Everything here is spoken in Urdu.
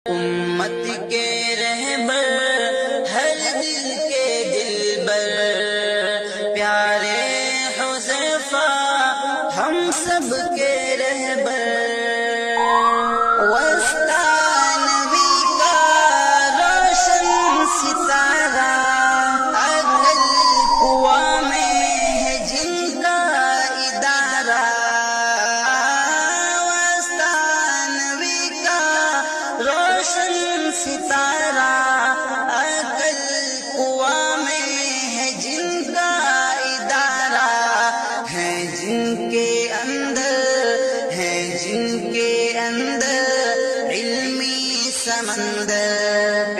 امت کے رہبر ہر دل کے دلبر پیارے حذیفہ ہم سب کے رہبر وسطی نبی کا روشن ستارہ عقل قوا میں ہے جن کا ادارہ وسطی نبی کا روشن ستارہ عقل قوا میں ہے جن کا ادارہ ہے جن کے اندر علمی سمندر